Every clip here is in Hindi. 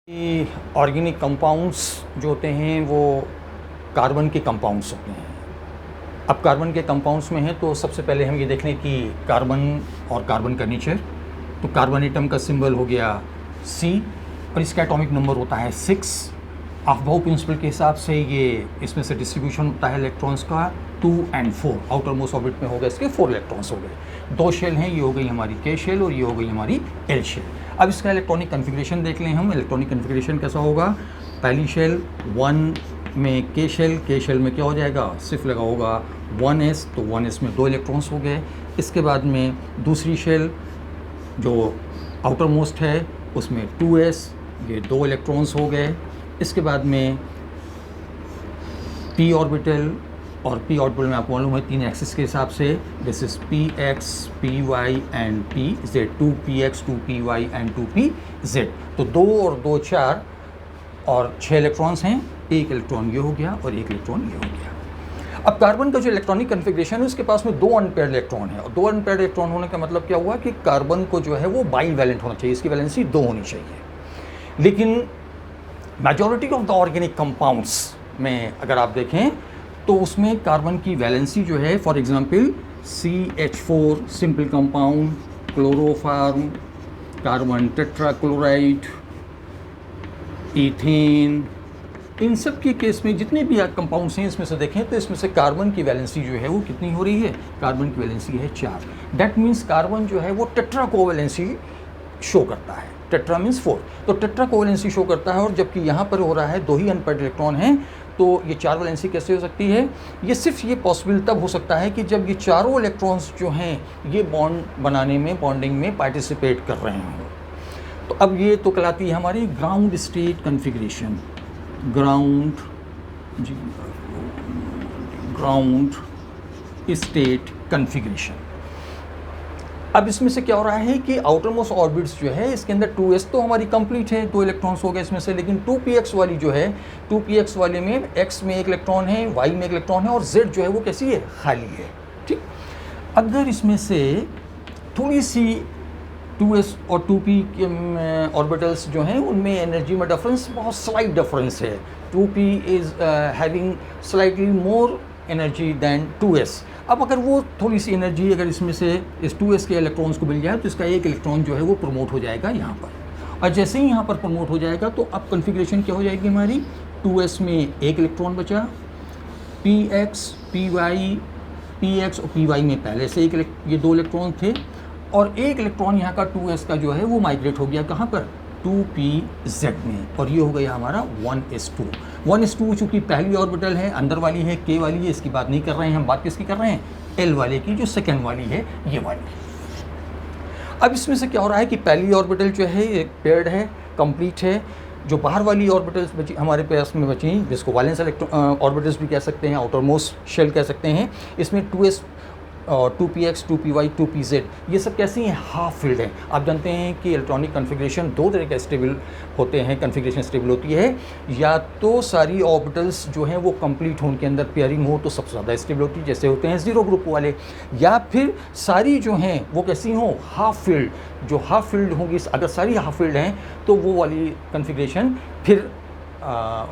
कि ऑर्गेनिक कंपाउंड्स जो होते हैं वो कार्बन के कंपाउंड्स होते हैं। अब कार्बन के कंपाउंड्स में है तो सबसे पहले हम ये देख लें कि कार्बन और कार्बन का नेचर। तो कार्बन एटम का सिंबल हो गया C और इसका एटॉमिक नंबर होता है 6। अफबाउ प्रिंसिपल के हिसाब से ये इसमें से डिस्ट्रीब्यूशन होता है इलेक्ट्रॉन्स का 2 और 4। आउटर मोस्ट ऑर्बिट में हो गए इसके 4 इलेक्ट्रॉन्स हो गए। 2 शेल हैं, ये हो गई हमारी K शेल और ये हो गई हमारी L शेल। अब इसका इलेक्ट्रॉनिक कन्फिग्रेशन देख लें हम। इलेक्ट्रॉनिक कन्फिग्रेशन कैसा होगा? पहली शेल 1 में K शेल में क्या हो जाएगा? सिर्फ लगा होगा 1s, तो 1s में 2 इलेक्ट्रॉन्स हो गए। इसके बाद में दूसरी शेल जो आउटर मोस्ट है उसमें 2s, ये 2 इलेक्ट्रॉन्स हो गए। इसके बाद में p ऑर्बिटल, और p ऑर्बिटल में आपको मालूम है 3 एक्सिस के हिसाब से this is px, py and pz, 2px, 2py and 2pz। तो 2 और 2 4 और 6 इलेक्ट्रॉन्स हैं। एक इलेक्ट्रॉन ये हो गया और एक इलेक्ट्रॉन ये हो गया। अब कार्बन का जो इलेक्ट्रॉनिक कन्फिग्रेशन है उसके पास में 2 अनपेयर्ड इलेक्ट्रॉन है, और 2 अनपेयर्ड इलेक्ट्रॉन होने का मतलब क्या हुआ कि कार्बन को जो है वो बाईवैलेंट होना चाहिए, इसकी वैलेंसी 2 होनी चाहिए। लेकिन majority of the organic compounds में अगर आप देखें तो उसमें कार्बन की वैलेंसी जो है, for example CH4 simple compound, chloroform, carbon tetrachloride, ethane, इन सब के केस में जितने भी कंपाउंड्स हैं इसमें से देखें तो इसमें से कार्बन की वैलेंसी जो है वो कितनी हो रही है? कार्बन की वैलेंसी है 4। दैट मीन्स कार्बन जो है वो टेट्रा कोवैलेंसी शो करता है। टेट्रा मीन्स 4, तो टेट्रा कोवैलेंसी शो करता है। और जबकि यहाँ पर हो रहा है 2 ही अनपेयर्ड इलेक्ट्रॉन हैं, तो ये 4 वैलेंसी कैसे हो सकती है? ये सिर्फ ये पॉसिबल तब हो सकता है कि जब ये चारों इलेक्ट्रॉन्स जो हैं ये बॉन्ड बनाने में, बॉन्डिंग में पार्टिसिपेट कर रहे हों। तो अब ये तो कहलाती है हमारी ground state configuration. Ground state configuration. अब इसमें से क्या हो रहा है कि आउटर मोस्ट ऑर्बिट्स जो है इसके अंदर 2s तो हमारी कंप्लीट है, 2 इलेक्ट्रॉन्स हो गए इसमें से। लेकिन 2px वाली जो है, 2px वाले में x में 1 इलेक्ट्रॉन है, y में 1 इलेक्ट्रॉन है, और z जो है वो कैसी है? खाली है। ठीक। अगर इसमें से थोड़ी सी 2s और 2p के ऑर्बिटल्स जो हैं उनमें एनर्जी में डिफरेंस बहुत स्लाइट डिफरेंस है। 2p is having slightly more energy than 2s। अब अगर वो थोड़ी सी एनर्जी अगर इसमें से इस 2s के इलेक्ट्रॉन्स को मिल जाए तो इसका एक इलेक्ट्रॉन जो है वो प्रमोट हो जाएगा यहाँ पर। और जैसे ही यहाँ पर प्रमोट हो जाएगा तो अब कन्फिग्रेशन क्या हो जाएगी हमारी? 2s में 1 इलेक्ट्रॉन बचा, px, py, px और py में पहले से ये 2 इलेक्ट्रॉन थे, और एक इलेक्ट्रॉन यहाँ का 2s का जो है वो माइग्रेट हो गया कहाँ पर? 2pz में, और ये हो गया हमारा 1s2। 1s2 चूँकि पहली ऑर्बिटल है, अंदर वाली है, k वाली है, इसकी बात नहीं कर रहे हैं हम। बात किसकी कर रहे हैं? l वाले की, जो सेकेंड वाली है, ये वाली। अब इसमें से क्या हो रहा है कि पहली ऑर्बिटल जो है एक पेयर्ड है, कंप्लीट है। जो बाहर वाली ऑर्बिटल्स बची हमारे पास में बची, जिसको वैलेंस ऑर्बिटल्स भी कह सकते हैं, आउटर मोस्ट शेल कह सकते हैं, इसमें 2s और 2px, 2py, 2pz ये सब कैसी हैं? हाफ फील्ड हैं। आप जानते हैं कि इलेक्ट्रॉनिक कन्फिग्रेशन 2 तरह के स्टेबल होते हैं, कन्फिग्रेशन स्टेबल होती है। या तो सारी ऑर्बिटल्स जो हैं वो कंप्लीट हो, उनके अंदर पेयरिंग हो तो सबसे ज़्यादा स्टेबल होती है, जैसे होते हैं 0 ग्रुप वाले। या फिर सारी जो हैं वो कैसी हों? Half field. जो हाफ फील्ड होंगी, अगर सारी हाफ फील्ड हैं तो वो वाली कन्फिग्रेशन फिर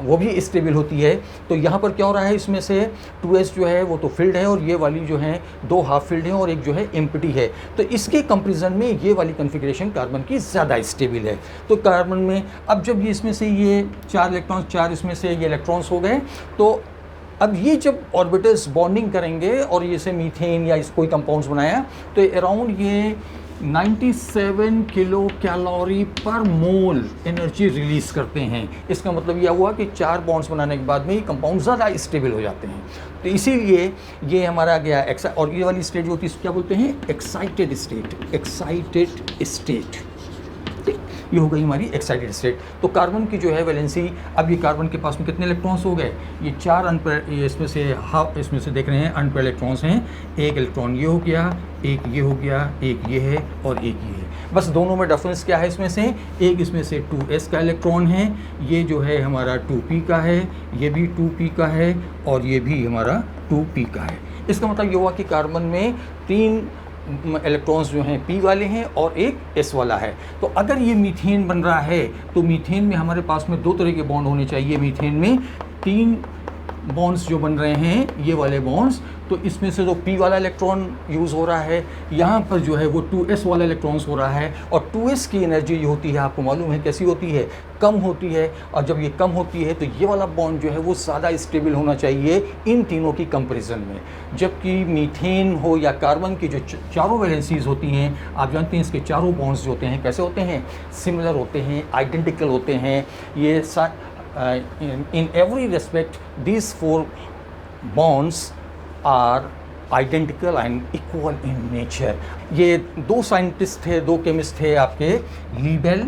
वो भी स्टेबल होती है। तो यहाँ पर क्या हो रहा है? इसमें से 2s जो है वो तो फील्ड है, और ये वाली जो है 2 हाफ फील्ड है और एक जो है एम्प्टी है। तो इसके कंपैरिजन में ये वाली कन्फिग्रेशन कार्बन की ज़्यादा स्टेबल है। तो कार्बन में अब जब ये इसमें से ये 4 इलेक्ट्रॉन्स, 4 इसमें से ये इलेक्ट्रॉन्स हो गए, तो अब ये जब ऑर्बिटल्स बॉन्डिंग करेंगे और ये से मीथेन या इस कोई कंपाउंड्स बनाया तो अराउंड ये 97 किलो कैलोरी पर मोल एनर्जी रिलीज करते हैं। इसका मतलब यह हुआ कि 4 बॉन्ड्स बनाने के बाद में ये कंपाउंड ज़्यादा स्टेबल हो जाते हैं। तो इसीलिए ये हमारा गया और ये वाली स्टेट जो होती है क्या बोलते हैं? Excited state. एक्साइटेड स्टेट, ये हो गई हमारी एक्साइटेड स्टेट। तो कार्बन की जो है वैलेंसी, अब ये कार्बन के पास में कितने इलेक्ट्रॉन्स हो गए? ये 4 अनपेयर्ड, ये इसमें से हाफ, इसमें से देख रहे हैं अनपेयर्ड इलेक्ट्रॉन्स हैं। एक इलेक्ट्रॉन ये हो गया, एक ये हो गया, एक ये है और एक ये है। बस दोनों में डिफरेंस क्या है? इसमें से एक इसमें से 2s का इलेक्ट्रॉन है, ये जो है हमारा 2p का है, ये भी 2p का है, और ये भी हमारा 2p का है। इसका मतलब ये हुआ कि कार्बन में 3 इलेक्ट्रॉन्स जो हैं p वाले हैं और एक s वाला है। तो अगर ये मीथेन बन रहा है तो मीथेन में हमारे पास में 2 तरह के बॉन्ड होने चाहिए। मीथेन में 3 बॉन्ड्स जो बन रहे हैं ये वाले बॉन्ड्स, तो इसमें से जो p वाला इलेक्ट्रॉन यूज़ हो रहा है, यहाँ पर जो है वो 2s वाला इलेक्ट्रॉन्स हो रहा है। और 2s की एनर्जी जो होती है आपको मालूम है कैसी होती है, कम होती है। और जब ये कम होती है तो ये वाला बॉन्ड जो है वो ज़्यादा स्टेबल होना चाहिए इन तीनों की कंपैरिजन में। जबकि मीथेन हो या कार्बन की जो चारों वैलेंसीज होती हैं, आप जानते हैं इसके चारों बॉन्ड्स जो होते हैं कैसे होते हैं, सिमिलर होते हैं, आइडेंटिकल होते हैं। ये in every respect these 4 bonds are identical and equal in nature। ये 2 साइंटिस्ट थे, 2 केमिस्ट थे आपके, लीबेल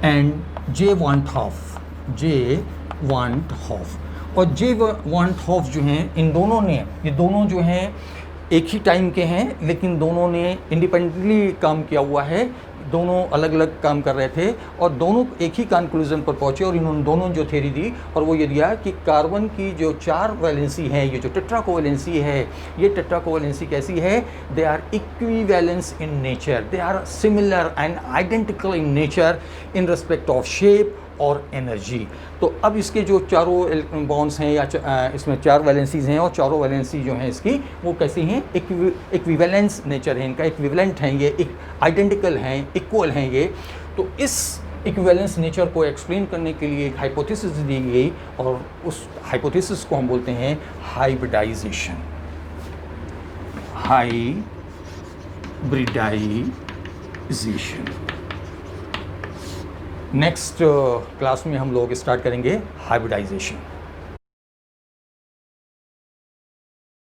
एंड जे वांट हॉफ। और जे वांट हॉफ जो हैं, इन दोनों ने, ये दोनों जो हैं एक ही टाइम के हैं लेकिन दोनों ने इंडिपेंडेंटली काम किया हुआ है। दोनों अलग अलग काम कर रहे थे और दोनों एक ही कंक्लूजन पर पहुंचे और इन्होंने दोनों जो थ्योरी दी और वो ये दिया कि कार्बन की जो 4 वैलेंसी है, ये जो टेट्राकोवैलेंसी है, ये टेट्राकोवैलेंसी कैसी है, they are equivalence in nature, they are similar and identical in nature in respect of shape और एनर्जी। तो अब इसके जो चारों बॉन्ड्स हैं या इसमें 4 वैलेंसीज हैं और चारों वैलेंसी जो हैं इसकी वो कैसी हैं, इक्विवेलेंस नेचर है इनका, इक्विवेलेंट हैं ये, आइडेंटिकल हैं, इक्वल हैं ये। तो इस इक्विवेलेंस नेचर को एक्सप्लेन करने के लिए एक हाइपोथेसिस दी गई और उस हाइपोथेसिस को हम बोलते हैं हाइब्रिडाइजेशन। नेक्स्ट क्लास में हम लोग स्टार्ट करेंगे हाइब्रिडाइजेशन।